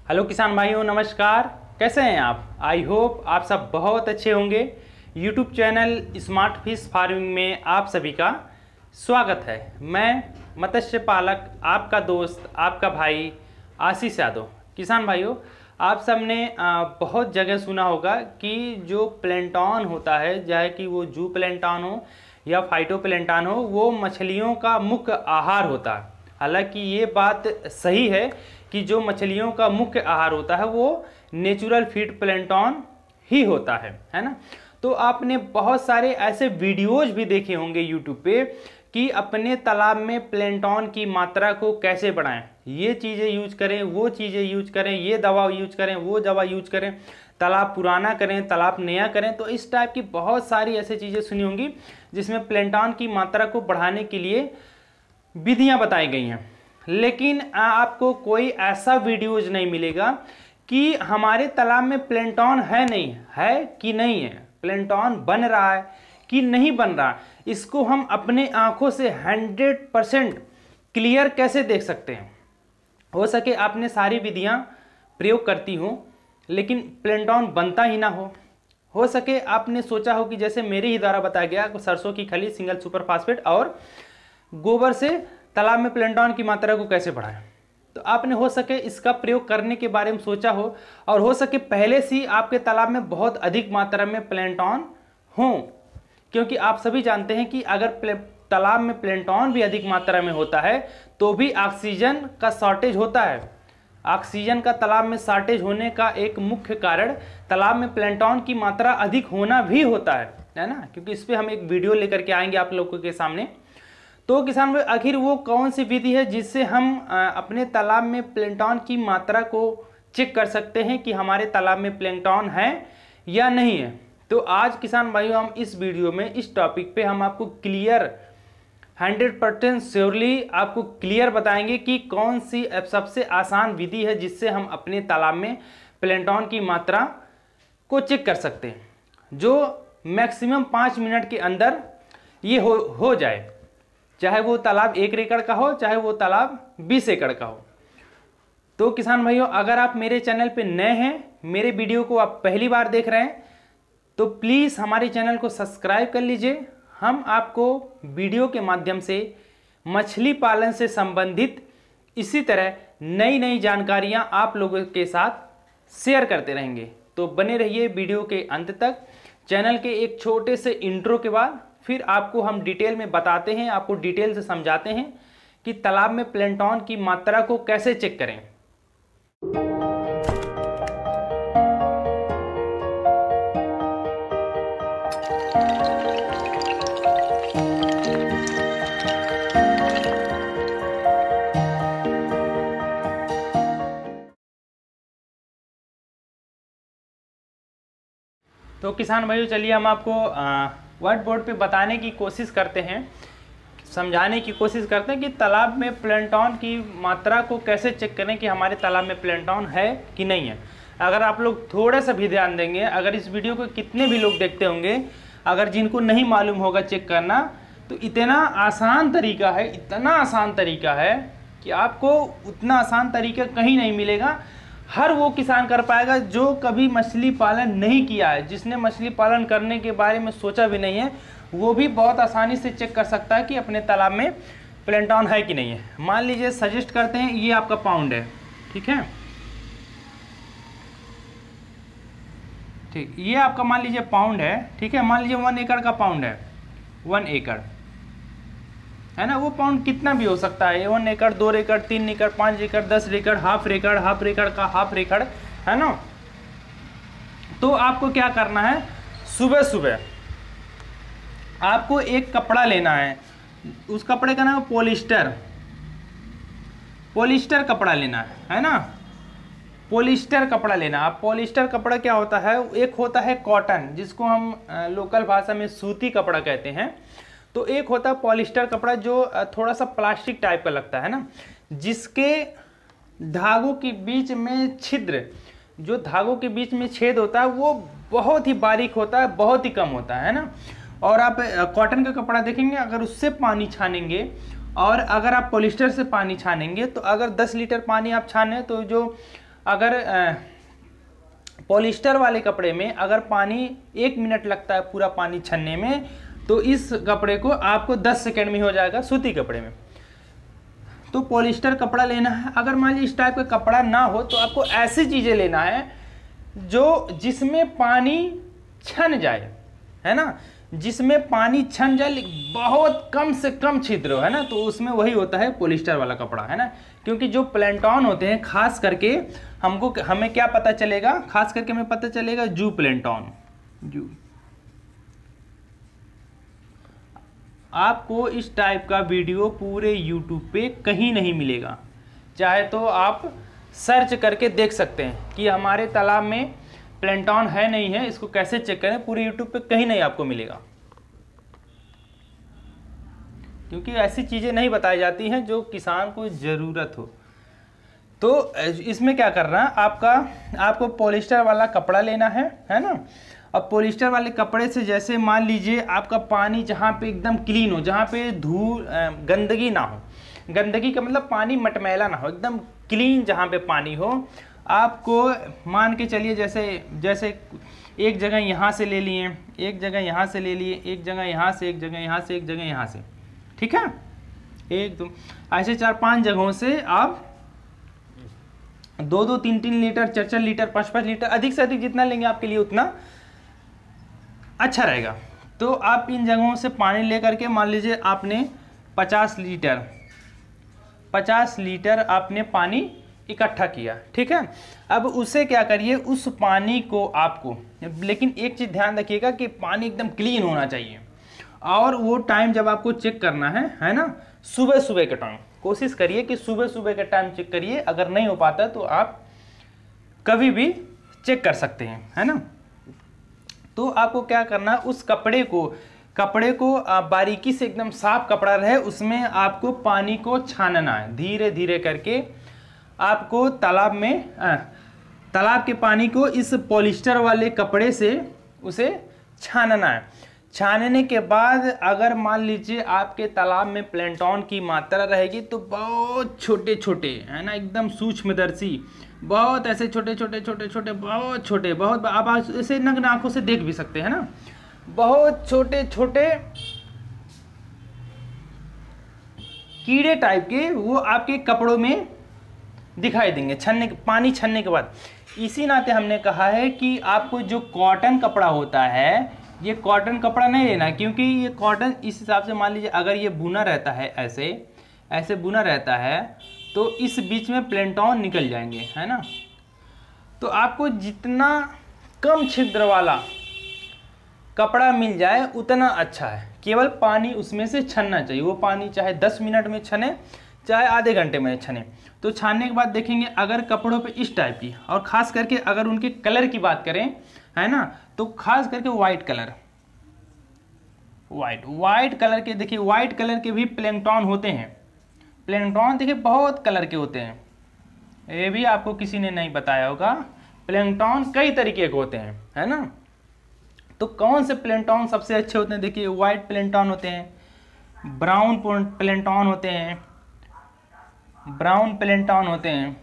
Hello किसान भाइयों, नमस्कार। कैसे हैं आप? आई होप आप सब बहुत अच्छे होंगे। YouTube channel smart fish farming में आप सभी का स्वागत है। मैं मत्स्य पालक, आपका दोस्त, आपका भाई आशीष यादव। किसान भाइयों, आप सब ने बहुत जगह सुना होगा कि जो प्लैंटन होता है, चाहे कि वो जू प्लैंटन हो या फाइटो प्लैंटन हो, वो मछलियों का मुख्य आहार होता है। हालांकि ये बात सही है कि जो मछलियों का मुख्य आहार होता है वो नेचुरल फीड प्लैंटन ही होता है ना। तो आपने बहुत सारे ऐसे वीडियोज भी देखे होंगे यूट्यूब पे कि अपने तालाब में प्लैंटन की मात्रा को कैसे बढ़ाएं, ये चीज़ें यूज करें, वो चीज़ें यूज करें, ये दवा यूज करें, वो दवा यूज करें, तालाब पुराना करें, तालाब नया करें। तो इस टाइप की बहुत सारी ऐसी चीज़ें सुनी होंगी जिसमें प्लैंटन की मात्रा को बढ़ाने के लिए विधियां बताई गई हैं। लेकिन आपको कोई ऐसा वीडियोज नहीं मिलेगा कि हमारे तालाब में प्लैंटन है नहीं है कि नहीं है, प्लैंटन बन रहा है कि नहीं बन रहा, इसको हम अपने आंखों से 100% क्लियर कैसे देख सकते हैं। हो सके आपने सारी विधियां प्रयोग करती हो लेकिन प्लैंटन बनता ही ना हो सके आपने सोचा हो कि जैसे मेरे ही द्वारा बताया गया, सरसों की खली, सिंगल सुपर फास्फेट और गोबर से तालाब में प्लैंटन की मात्रा को कैसे बढ़ाएं। तो आपने हो सके इसका प्रयोग करने के बारे में सोचा हो और हो सके पहले से ही आपके तालाब में बहुत अधिक मात्रा में प्लैंटन हो, क्योंकि आप सभी जानते हैं कि अगर तालाब में प्लैंटन भी अधिक मात्रा में होता है तो भी ऑक्सीजन का शॉर्टेज होता है। ऑक्सीजन का तालाब में शॉर्टेज होने का एक मुख्य कारण तालाब में प्लैंटन की मात्रा अधिक होना भी होता है ना, क्योंकि इस पर हम एक वीडियो लेकर के आएंगे आप लोगों के सामने। तो किसान भाई, आखिर वो कौन सी विधि है जिससे हम अपने तालाब में प्लैंटन की मात्रा को चेक कर सकते हैं कि हमारे तालाब में प्लैंटन है या नहीं है। तो आज किसान भाइयों, हम इस वीडियो में इस टॉपिक पे हम आपको क्लियर 100% श्योरली आपको क्लियर बताएंगे कि कौन सी सबसे आसान विधि है जिससे हम अपने तालाब में प्लैंटन की मात्रा को चेक कर सकते हैं, जो मैक्सिमम 5 मिनट के अंदर ये हो जाए, चाहे वो तालाब 1 एकड़ का हो, चाहे वो तालाब 20 एकड़ का हो। तो किसान भाइयों, अगर आप मेरे चैनल पे नए हैं, मेरे वीडियो को आप पहली बार देख रहे हैं, तो प्लीज़ हमारे चैनल को सब्सक्राइब कर लीजिए। हम आपको वीडियो के माध्यम से मछली पालन से संबंधित इसी तरह नई नई जानकारियां आप लोगों के साथ शेयर करते रहेंगे। तो बने रहिए वीडियो के अंत तक। चैनल के एक छोटे से इंट्रो के बाद फिर आपको हम डिटेल में बताते हैं, आपको डिटेल से समझाते हैं कि तालाब में प्लैंटन की मात्रा को कैसे चेक करें। तो किसान भाइयों, चलिए हम आपको व्हाइट बोर्ड पे बताने की कोशिश करते हैं, समझाने की कोशिश करते हैं कि तालाब में प्लैंटन की मात्रा को कैसे चेक करें कि हमारे तालाब में प्लैंटन है कि नहीं है। अगर आप लोग थोड़ा सा भी ध्यान देंगे, अगर इस वीडियो को कितने भी लोग देखते होंगे, अगर जिनको नहीं मालूम होगा चेक करना, तो इतना आसान तरीका है, इतना आसान तरीका है कि आपको उतना आसान तरीका कहीं नहीं मिलेगा। हर वो किसान कर पाएगा जो कभी मछली पालन नहीं किया है, जिसने मछली पालन करने के बारे में सोचा भी नहीं है, वो भी बहुत आसानी से चेक कर सकता है कि अपने तालाब में प्लैंटन है कि नहीं है। मान लीजिए सजेस्ट करते हैं ये आपका पाउंड है, ठीक है, ठीक, ये आपका मान लीजिए पाउंड है, ठीक है। मान लीजिए 1 एकड़ का पाउंड है, 1 एकड़ है ना। वो पाउंड कितना भी हो सकता है, 1 एकड़, 2 एकड़, 3 एकड़, 5 एकड़, 10 एकड़, हाफ एकड़, हाफ एकड़ का हाफ एकड़, है ना। तो आपको क्या करना है, सुबह सुबह आपको एक कपड़ा लेना है, उस कपड़े का नाम है पॉलिस्टर, पॉलिस्टर कपड़ा लेना है ना, पॉलिस्टर कपड़ा लेना। आप पॉलिस्टर कपड़ा क्या होता है, एक होता है कॉटन, जिसको हम लोकल भाषा में सूती कपड़ा कहते हैं, तो एक होता है पॉलिस्टर कपड़ा जो थोड़ा सा प्लास्टिक टाइप का लगता है ना, जिसके धागों के बीच में छिद्र, जो धागों के बीच में छेद होता है वो बहुत ही बारीक होता है, बहुत ही कम होता है ना। और आप कॉटन का कपड़ा देखेंगे, अगर उससे पानी छानेंगे और अगर आप पॉलिस्टर से पानी छानेंगे, तो अगर 10 लीटर पानी आप छाने तो जो अगर पॉलिस्टर वाले कपड़े में अगर पानी 1 मिनट लगता है पूरा पानी छनने में, तो इस कपड़े को आपको 10 सेकंड में हो जाएगा सूती कपड़े में। तो पॉलिस्टर कपड़ा लेना है। अगर मान लीजिए इस टाइप का कपड़ा ना हो तो आपको ऐसी चीज़ें लेना है जो जिसमें पानी छन जाए, है ना, जिसमें पानी छन जाए बहुत कम से कम छिद्र हो, है ना, तो उसमें वही होता है पॉलिस्टर वाला कपड़ा, है ना। क्योंकि जो प्लेंटॉन होते हैं खास करके हमें क्या पता चलेगा, खास करके हमें पता चलेगा जू प्लेंटॉन। जू आपको इस टाइप का वीडियो पूरे यूट्यूब पे कहीं नहीं मिलेगा। चाहे तो आप सर्च करके देख सकते हैं कि हमारे तालाब में प्लेंटॉन है नहीं है, इसको कैसे चेक करें, पूरे यूट्यूब पे कहीं नहीं आपको मिलेगा। क्योंकि ऐसी चीज़ें नहीं बताई जाती हैं जो किसान को ज़रूरत हो। तो इसमें क्या करना है, आपको पॉलिस्टर वाला कपड़ा लेना है ना। अब पॉलिस्टर वाले कपड़े से जैसे मान लीजिए आपका पानी जहाँ पे एकदम क्लीन हो, जहाँ पे धूल गंदगी ना हो, गंदगी का मतलब पानी मटमैला ना हो, एकदम क्लीन जहाँ पे पानी हो, आपको मान के चलिए जैसे एक जगह यहाँ से ले लिए, एक जगह यहाँ से ले लिए, एक जगह यहाँ से, एक जगह यहाँ से, एक जगह यहाँ से, ठीक है, 1 2 ऐसे 4-5 जगहों से आप 2-2 3-3 लीटर 4-4 लीटर 5-5 लीटर अधिक से अधिक जितना लेंगे आपके लिए उतना अच्छा रहेगा। तो आप इन जगहों से पानी लेकर के मान लीजिए आपने 50 लीटर आपने पानी इकट्ठा किया, ठीक है। अब उसे क्या करिए, उस पानी को आपको, लेकिन एक चीज़ ध्यान रखिएगा कि पानी एकदम क्लीन होना चाहिए। और वो टाइम जब आपको चेक करना है ना, सुबह सुबह का टाइम कोशिश करिए कि सुबह सुबह का टाइम चेक करिए। अगर नहीं हो पाता तो आप कभी भी चेक कर सकते हैं, है ना। तो आपको क्या करना, उस कपड़े को बारीकी से एकदम साफ कपड़ा रहे, उसमें आपको पानी को छानना है धीरे धीरे करके। आपको तालाब के पानी को इस पॉलिस्टर वाले कपड़े से उसे छानना है। छानने के बाद अगर मान लीजिए आपके तालाब में प्लेंटॉन की मात्रा रहेगी तो बहुत छोटे छोटे, है ना, एकदम सूक्ष्मदर्शी, बहुत ऐसे छोटे छोटे छोटे छोटे बहुत छोटे, बहुत आप ऐसे नग्न आंखों से देख भी सकते हैं ना, बहुत छोटे छोटे कीड़े टाइप के वो आपके कपड़ों में दिखाई देंगे पानी छनने के बाद। इसी नाते हमने कहा है कि आपको जो कॉटन कपड़ा होता है, ये कॉटन कपड़ा नहीं लेना, क्योंकि ये कॉटन इस हिसाब से मान लीजिए अगर ये बुना रहता है, ऐसे बुना रहता है, तो इस बीच में प्लेंटॉन निकल जाएंगे, है ना। तो आपको जितना कम छिद्र वाला कपड़ा मिल जाए उतना अच्छा है। केवल पानी उसमें से छनना चाहिए, वो पानी चाहे 10 मिनट में छने चाहे आधे घंटे में छने। तो छानने के बाद देखेंगे अगर कपड़ों पे इस टाइप की, और ख़ास करके अगर उनके कलर की बात करें, है ना, तो खास करके वाइट कलर के, देखिए वाइट कलर के भी प्लेंटॉन होते हैं। प्लेंटॉन देखिए बहुत कलर के होते हैं, ये भी आपको किसी ने नहीं बताया होगा। प्लेंटॉन कई तरीके के होते हैं, है ना। तो कौन से प्लेंटॉन सबसे अच्छे होते हैं, देखिए वाइट प्लेंटॉन होते हैं, ब्राउन प्लेंटॉन होते हैं,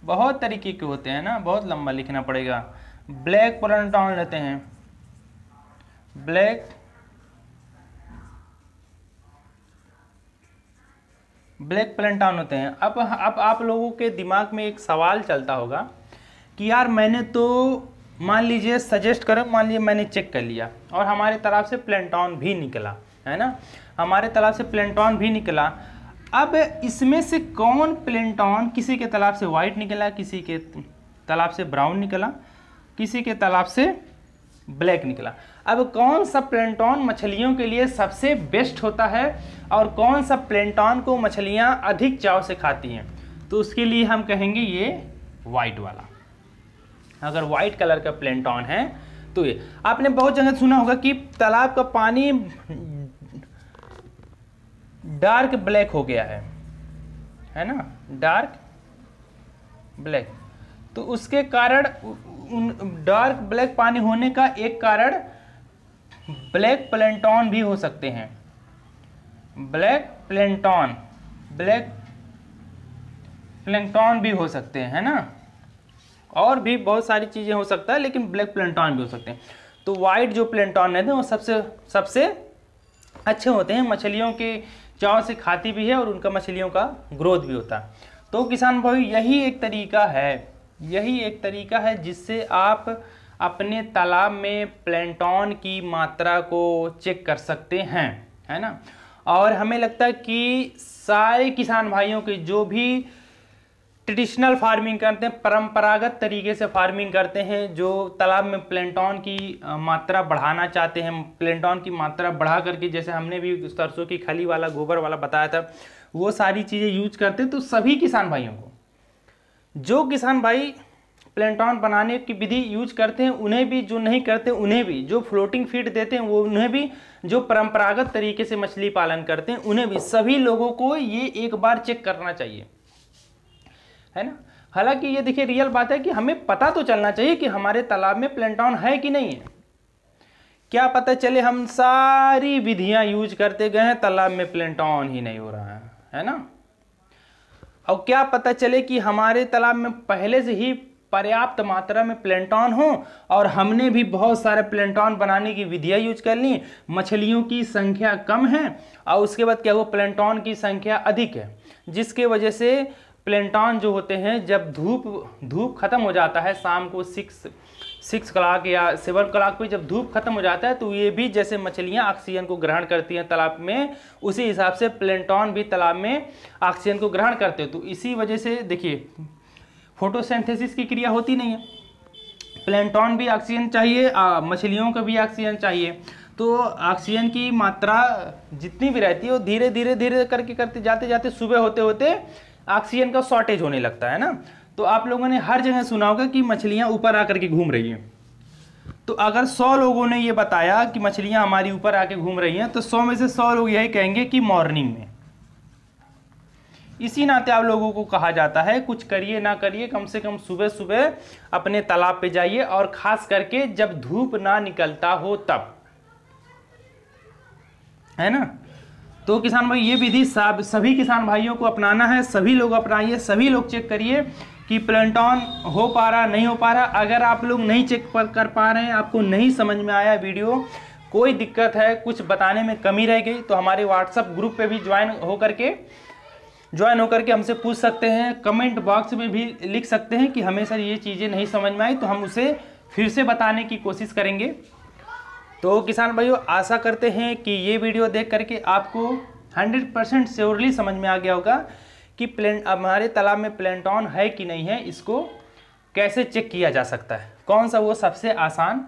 बहुत तरीके के होते हैं ना, बहुत लंबा लिखना पड़ेगा। ब्लैक प्लेंटॉन लेते हैं, ब्लैक प्लेंटॉन होते हैं। अब आप लोगों के दिमाग में एक सवाल चलता होगा कि यार मैंने तो मान लीजिए सजेस्ट करो, मान लीजिए मैंने चेक कर लिया और हमारे तालाब से प्लेंटॉन भी निकला, है ना, हमारे तालाब से प्लेंटॉन भी निकला। अब इसमें से कौन प्लेंटॉन, किसी के तालाब से वाइट निकला, किसी के तालाब से ब्राउन निकला, किसी के तालाब से ब्लैक निकला। अब कौन सा प्लेंटॉन मछलियों के लिए सबसे बेस्ट होता है और कौन सा प्लेंटॉन को मछलियां अधिक चाव से खाती हैं, तो उसके लिए हम कहेंगे ये वाइट वाला। अगर वाइट कलर का प्लेंटॉन है तो ये, आपने बहुत जगह सुना होगा कि तालाब का पानी डार्क ब्लैक हो गया है ना, डार्क ब्लैक। तो उसके कारण डार्क ब्लैक पानी होने का एक कारण ब्लैक प्लेंटॉन भी हो सकते हैं। प्लैंकटन भी हो सकते हैं, है ना, और भी बहुत सारी चीज़ें हो सकता है, लेकिन ब्लैक प्लैंकटन भी हो सकते हैं। तो वाइट जो प्लैंकटन रहते हैं वो सबसे अच्छे होते हैं, मछलियों के चाव से खाती भी है और उनका मछलियों का ग्रोथ भी होता है। तो किसान भाई यही एक तरीका है जिससे आप अपने तालाब में प्लैंकटन की मात्रा को चेक कर सकते हैं, है ना। और हमें लगता है कि सारे किसान भाइयों के जो भी ट्रेडिशनल फार्मिंग करते हैं, परंपरागत तरीके से फार्मिंग करते हैं, जो तालाब में प्लैंकटन की मात्रा बढ़ाना चाहते हैं, प्लैंकटन की मात्रा बढ़ा करके, जैसे हमने भी सरसों की खली वाला, गोबर वाला बताया था, वो सारी चीज़ें यूज करते हैं। तो सभी किसान भाइयों को, जो किसान भाई प्लैंकटन बनाने की विधि यूज करते हैं उन्हें भी, जो नहीं करते उन्हें भी, जो फ्लोटिंग फीड देते हैं वो उन्हें भी, जो परंपरागत तरीके से मछली पालन करते हैं उन्हें भी, सभी लोगों को ये एक बार चेक करना चाहिए, है ना। हालांकि ये देखिए रियल बात है कि हमें पता तो चलना चाहिए कि हमारे तालाब में प्लैंकटन है कि नहीं है। क्या पता चले हम सारी विधियां यूज करते गए हैं, तालाब में प्लैंकटन ही नहीं हो रहा है ना। और क्या पता चले कि हमारे तालाब में पहले से ही पर्याप्त मात्रा में प्लैंकटन हो और हमने भी बहुत सारे प्लैंकटन बनाने की विधियां यूज कर ली, मछलियों की संख्या कम है और उसके बाद क्या हुआ, प्लैंकटन की संख्या अधिक है, जिसके वजह से प्लैंकटन जो होते हैं, जब धूप खत्म हो जाता है शाम को 6 कलाक या 7 कलाक पे जब धूप खत्म हो जाता है, तो ये भी जैसे मछलियां ऑक्सीजन को ग्रहण करती हैं तालाब में, उसी हिसाब से प्लैंकटन भी तालाब में ऑक्सीजन को ग्रहण करते हैं। तो इसी वजह से देखिए फोटोसिंथेसिस की क्रिया होती नहीं है, प्लैंकटन भी ऑक्सीजन चाहिए, मछलियों को भी ऑक्सीजन चाहिए। तो ऑक्सीजन की मात्रा जितनी भी रहती है वो धीरे धीरे करते जाते सुबह होते होते ऑक्सीजन का शॉर्टेज होने लगता है ना। तो आप लोगों ने हर जगह सुना होगा कि मछलियां ऊपर आकर के घूम रही हैं। तो अगर 100 लोगों ने ये बताया कि मछलियां हमारी ऊपर आके घूम रही हैं, तो 100 में से 100 लोग यही कहेंगे कि मॉर्निंग में। इसी नाते आप लोगों को कहा जाता है कुछ करिए ना करिए, कम से कम सुबह सुबह अपने तालाब पे जाइए, और खास करके जब धूप ना निकलता हो तब, है ना। तो किसान भाई ये विधि सभी किसान भाइयों को अपनाना है, सभी लोग अपनाइए, सभी लोग चेक करिए कि प्लैंकटन हो पा रहा नहीं हो पा रहा। अगर आप लोग नहीं चेक कर पा रहे हैं, आपको नहीं समझ में आया वीडियो, कोई दिक्कत है, कुछ बताने में कमी रह गई, तो हमारे व्हाट्सएप ग्रुप पे भी ज्वाइन होकर के हमसे पूछ सकते हैं। कमेंट बॉक्स में भी लिख सकते हैं कि हमें सर ये चीज़ें नहीं समझ में आई, तो हम उसे फिर से बताने की कोशिश करेंगे। तो किसान भाइयों आशा करते हैं कि ये वीडियो देख करके आपको 100% श्योरली समझ में आ गया होगा कि हमारे तालाब में प्लैंकटन है कि नहीं है, इसको कैसे चेक किया जा सकता है, कौन सा वो सबसे आसान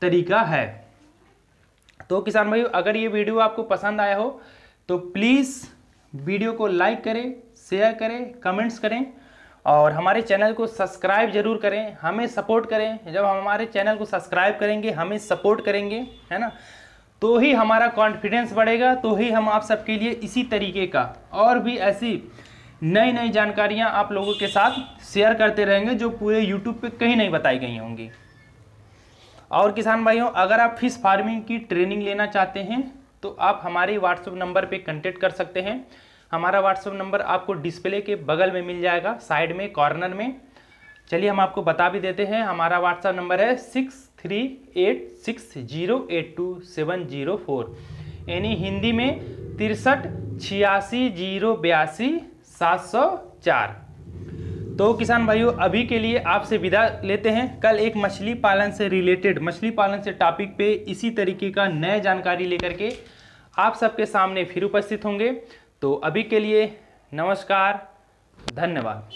तरीका है। तो किसान भाइयों अगर ये वीडियो आपको पसंद आया हो तो प्लीज़ वीडियो को लाइक करें, शेयर करें, कमेंट्स करें और हमारे चैनल को सब्सक्राइब जरूर करें, हमें सपोर्ट करें। जब हम हमारे चैनल को सब्सक्राइब करेंगे, हमें सपोर्ट करेंगे, है ना, तो ही हमारा कॉन्फिडेंस बढ़ेगा, तो ही हम आप सबके लिए इसी तरीके का और भी ऐसी नई जानकारियां आप लोगों के साथ शेयर करते रहेंगे जो पूरे यूट्यूब पे कहीं नहीं बताई गई होंगी। और किसान भाइयों अगर आप फिश फार्मिंग की ट्रेनिंग लेना चाहते हैं तो आप हमारे व्हाट्सएप नंबर पे कांटेक्ट कर सकते हैं। हमारा व्हाट्सएप नंबर आपको डिस्प्ले के बगल में मिल जाएगा, साइड में कॉर्नर में। चलिए हम आपको बता भी देते हैं, हमारा व्हाट्सएप नंबर है 6386082704, यानी हिंदी में 6386082704। तो किसान भाइयों अभी के लिए आपसे विदा लेते हैं। कल एक मछली पालन से टॉपिक पे इसी तरीके का नया जानकारी लेकर के आप सबके सामने फिर उपस्थित होंगे। तो अभी के लिए नमस्कार, धन्यवाद।